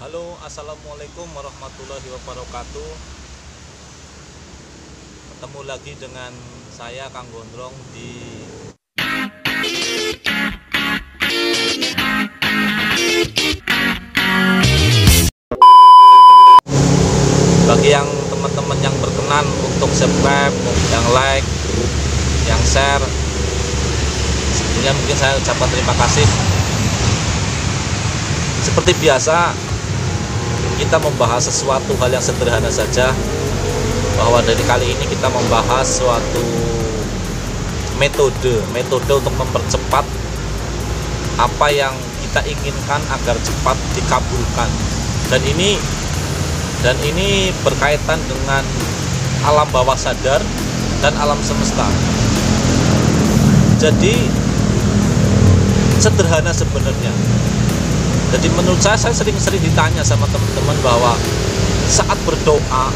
Halo, assalamualaikum warahmatullahi wabarakatuh. Ketemu lagi dengan saya, Kang Gondrong, di bagi yang teman-teman yang berkenan untuk subscribe, yang like, yang share, sebelumnya mungkin saya ucapkan terima kasih. Seperti biasa, kita membahas sesuatu hal yang sederhana saja, bahwa dari kali ini kita membahas suatu metode untuk mempercepat apa yang kita inginkan agar cepat dikabulkan. Dan ini berkaitan dengan alam bawah sadar dan alam semesta. Jadi sederhana sebenarnya. Jadi menurut saya sering ditanya sama teman-teman bahwa saat berdoa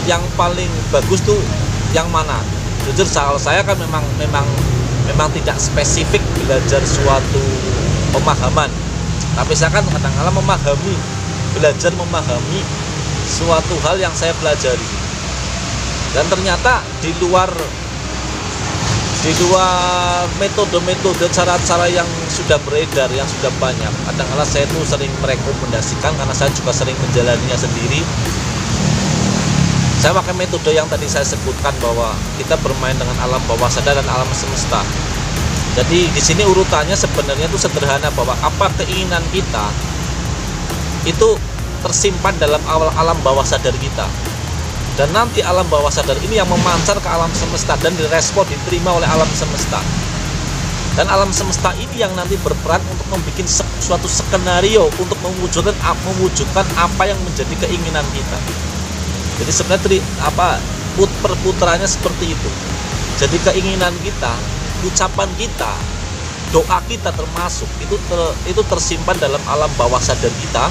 yang paling bagus tuh yang mana? Jujur soal saya kan memang tidak spesifik belajar suatu pemahaman, tapi saya kan kadang-kadang belajar memahami suatu hal yang saya pelajari. Dan ternyata di luar metode cara-cara yang sudah beredar, yang sudah banyak, kadang-kadang saya tuh sering merekomendasikan, karena saya juga sering menjalaninya sendiri. Saya pakai metode yang tadi saya sebutkan, bahwa kita bermain dengan alam bawah sadar dan alam semesta. Jadi di sini urutannya sebenarnya itu sederhana, bahwa apa keinginan kita itu tersimpan dalam alam bawah sadar kita. Dan nanti alam bawah sadar ini yang memancar ke alam semesta dan direspon, diterima oleh alam semesta. Dan alam semesta ini yang nanti berperan untuk membuat suatu skenario untuk mewujudkan apa yang menjadi keinginan kita. Jadi sebenarnya perputarannya seperti itu. Jadi keinginan kita, ucapan kita, doa kita termasuk itu tersimpan dalam alam bawah sadar kita.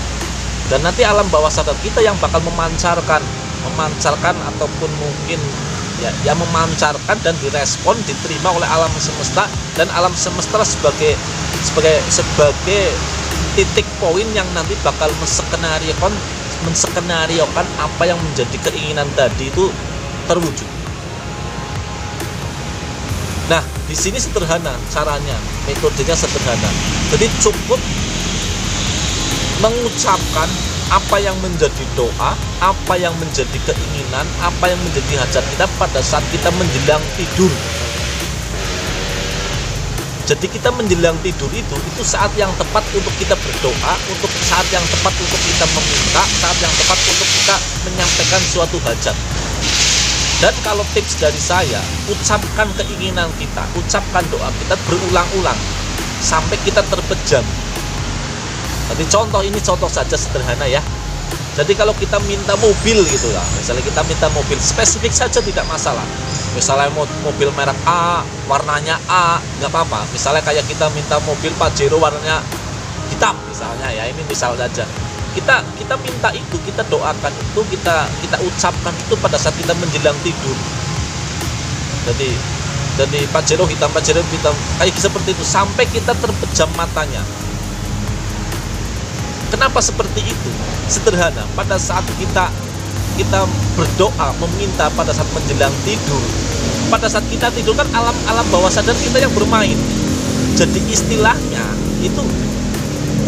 Dan nanti alam bawah sadar kita yang bakal memancarkan ataupun mungkin ya memancarkan dan direspon, diterima oleh alam semesta. Dan alam semesta sebagai titik poin yang nanti bakal menskenariokan apa yang menjadi keinginan tadi itu terwujud. Nah, di sini sederhana caranya, metodenya sederhana. Jadi cukup mengucapkan apa yang menjadi doa, apa yang menjadi keinginan, apa yang menjadi hajat kita pada saat kita menjelang tidur. Jadi kita menjelang tidur itu saat yang tepat untuk kita berdoa, untuk saat yang tepat untuk kita meminta, saat yang tepat untuk kita menyampaikan suatu hajat. Dan kalau tips dari saya, ucapkan keinginan kita, ucapkan doa kita berulang-ulang sampai kita terpejam. Jadi contoh saja sederhana ya. Jadi kalau kita minta mobil gitu ya, misalnya kita minta mobil spesifik saja tidak masalah. Misalnya mobil merek A, warnanya A, nggak apa-apa. Misalnya kayak kita minta mobil Pajero warnanya hitam misalnya ya, ini misal saja. Kita minta itu, kita doakan itu, kita ucapkan itu pada saat kita menjelang tidur. Jadi Pajero hitam kayak seperti itu sampai kita terpejam matanya. Kenapa seperti itu? Sederhana, pada saat kita berdoa, meminta pada saat menjelang tidur. Pada saat kita tidur kan alam bawah sadar kita yang bermain. Jadi istilahnya itu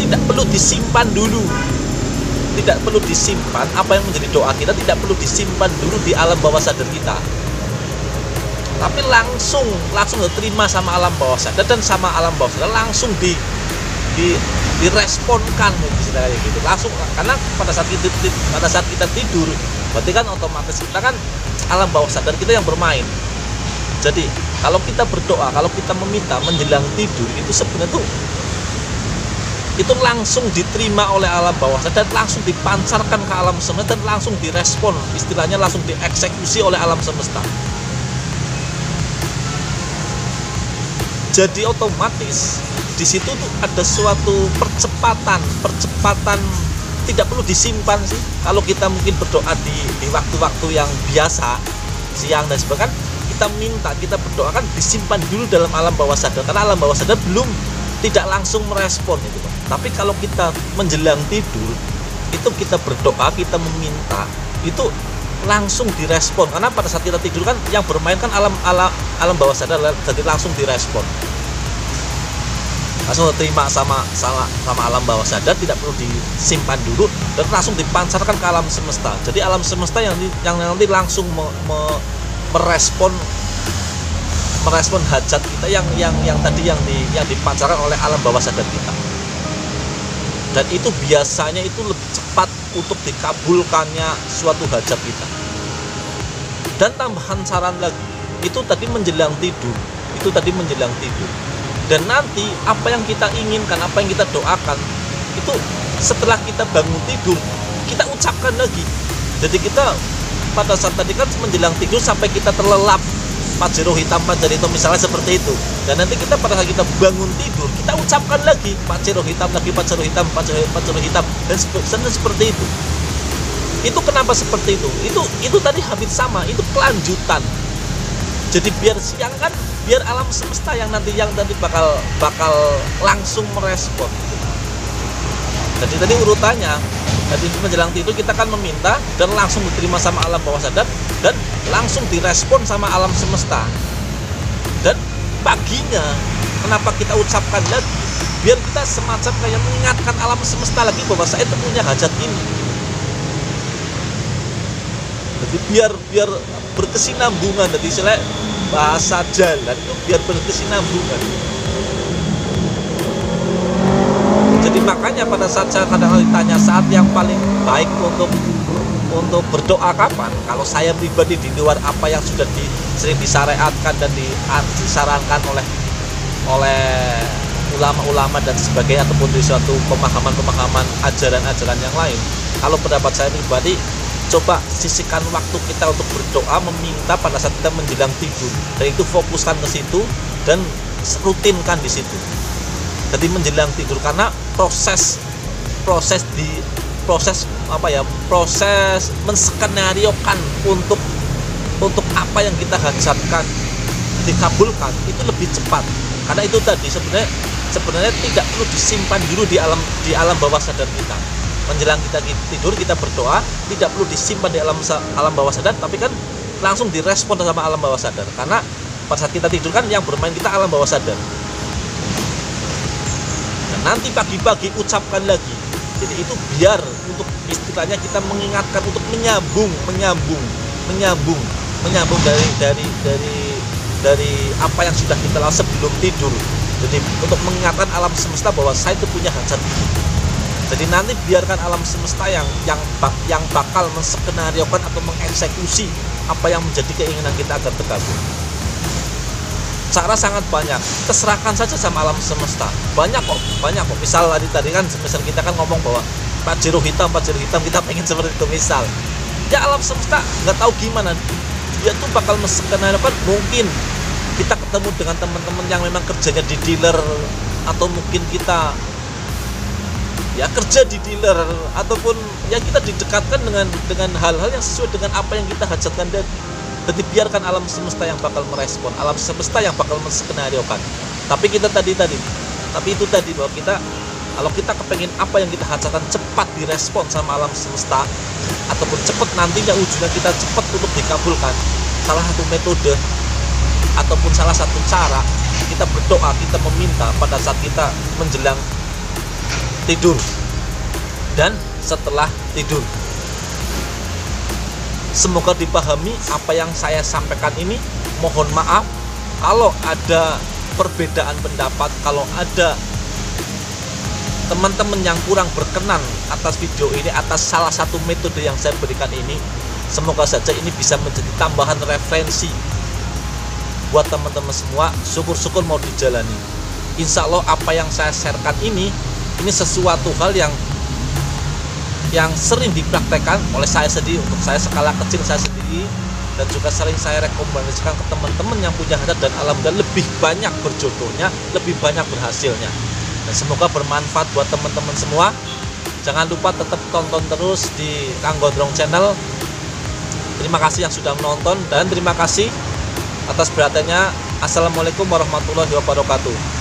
tidak perlu disimpan dulu. Tidak perlu disimpan, apa yang menjadi doa kita tidak perlu disimpan dulu di alam bawah sadar kita. Tapi langsung diterima sama alam bawah sadar, dan sama alam bawah sadar langsung diresponkan istilahnya gitu langsung. Karena pada saat kita tidur, berarti kan otomatis kita kan alam bawah sadar kita yang bermain. Jadi kalau kita berdoa, kalau kita meminta menjelang tidur, itu sebenarnya itu langsung diterima oleh alam bawah sadar, langsung dipancarkan ke alam semesta, dan langsung direspon, istilahnya langsung dieksekusi oleh alam semesta. Jadi otomatis di situ tuh ada suatu percepatan tidak perlu disimpan sih. Kalau kita mungkin berdoa di waktu-waktu yang biasa, siang dan sebagainya, kita minta, kita berdoa kan disimpan dulu dalam alam bawah sadar, karena alam bawah sadar tidak langsung merespon itu. Tapi kalau kita menjelang tidur, itu kita berdoa, kita meminta, itu langsung direspon. Karena pada saat kita tidur kan yang bermain kan alam bawah sadar, jadi langsung direspon, langsung diterima sama alam bawah sadar, tidak perlu disimpan dulu dan langsung dipancarkan ke alam semesta. Jadi alam semesta yang nanti langsung merespon hajat kita yang tadi yang dipancarkan oleh alam bawah sadar kita. Dan itu biasanya itu lebih cepat untuk dikabulkannya suatu hajat kita. Dan tambahan saran lagi, itu tadi menjelang tidur. Dan nanti apa yang kita inginkan, apa yang kita doakan, itu setelah kita bangun tidur, kita ucapkan lagi. Jadi kita pada saat tadi kan menjelang tidur sampai kita terlelap, Pajero hitam, Pajero misalnya seperti itu. Dan nanti kita pada saat kita bangun tidur, kita ucapkan lagi Pajero hitam lagi, Pajero hitam, Pajero hitam, dan seperti itu. Itu kenapa seperti itu? Itu tadi hampir sama, itu kelanjutan. Jadi biar siang kan, biar alam semesta yang nanti bakal langsung merespon. Jadi tadi urutannya, tadi menjelang tidur kita kan meminta dan langsung diterima sama alam bawah sadar dan langsung direspon sama alam semesta. Dan paginya kenapa kita ucapkan lagi? Biar kita semacam kayak mengingatkan alam semesta lagi bahwa saya itu punya hajat ini. Jadi biar berkesinambungan, jadi istilah bahasa jalan itu biar berkesinambungan. Jadi makanya pada saat saya kadang ditanya saat yang paling baik untuk berdoa kapan, kalau saya pribadi di luar apa yang sudah sering disyariatkan dan disarankan oleh ulama-ulama dan sebagainya, ataupun di suatu pemahaman ajaran-ajaran yang lain, kalau pendapat saya pribadi, coba sisihkan waktu kita untuk berdoa, meminta pada saat kita menjelang tidur, dan itu fokuskan ke situ dan rutinkan di situ. Jadi menjelang tidur, karena proses menskenariokan untuk apa yang kita hajatkan dikabulkan itu lebih cepat. Karena itu tadi sebenarnya tidak perlu disimpan dulu di alam bawah sadar kita. Menjelang kita tidur kita berdoa, tidak perlu disimpan di alam bawah sadar, tapi kan langsung direspon sama alam bawah sadar. Karena pada saat kita tidur kan yang bermain kita alam bawah sadar. Dan nanti pagi-pagi ucapkan lagi. Jadi itu biar untuk istilahnya kita mengingatkan untuk menyambung dari apa yang sudah kita lakukan sebelum tidur. Jadi untuk mengingatkan alam semesta bahwa saya itu punya hajat. Jadi nanti biarkan alam semesta yang bakal menskenariokan atau mengeksekusi apa yang menjadi keinginan kita agar terkabul. Cara sangat banyak, terserahkan saja sama alam semesta. Banyak kok. Misal tadi kan, misal kita kan ngomong bahwa Pajero hitam kita pengen seperti itu misal. Ya alam semesta nggak tahu gimana, dia tuh bakal menskenariokan. Mungkin kita ketemu dengan teman-teman yang memang kerjanya di dealer, atau mungkin kita ya kerja di dealer, ataupun ya kita didekatkan dengan hal-hal yang sesuai dengan apa yang kita hajatkan. Jadi biarkan alam semesta yang bakal merespon, alam semesta yang bakal menskenariokan. Tapi itu tadi bahwa kalau kita kepengen apa yang kita hajatkan cepat direspon sama alam semesta, ataupun cepat nantinya ujungnya kita cepat untuk dikabulkan, salah satu metode ataupun salah satu cara kita berdoa, kita meminta pada saat kita menjelang tidur dan setelah tidur. Semoga dipahami apa yang saya sampaikan ini. Mohon maaf kalau ada perbedaan pendapat, kalau ada teman-teman yang kurang berkenan atas video ini, atas salah satu metode yang saya berikan ini. Semoga saja ini bisa menjadi tambahan referensi buat teman-teman semua. Syukur-syukur mau dijalani. Insya Allah apa yang saya sharekan ini sesuatu hal yang sering dipraktekkan oleh saya sendiri, untuk saya skala kecil saya sendiri, dan juga sering saya rekomendasikan ke teman-teman yang punya hajat, dan alhamdulillah lebih banyak berjodohnya, lebih banyak berhasilnya. Dan semoga bermanfaat buat teman-teman semua. Jangan lupa tetap tonton terus di Kang Gondrong Channel. Terima kasih yang sudah menonton, dan terima kasih atas perhatiannya. Assalamualaikum warahmatullahi wabarakatuh.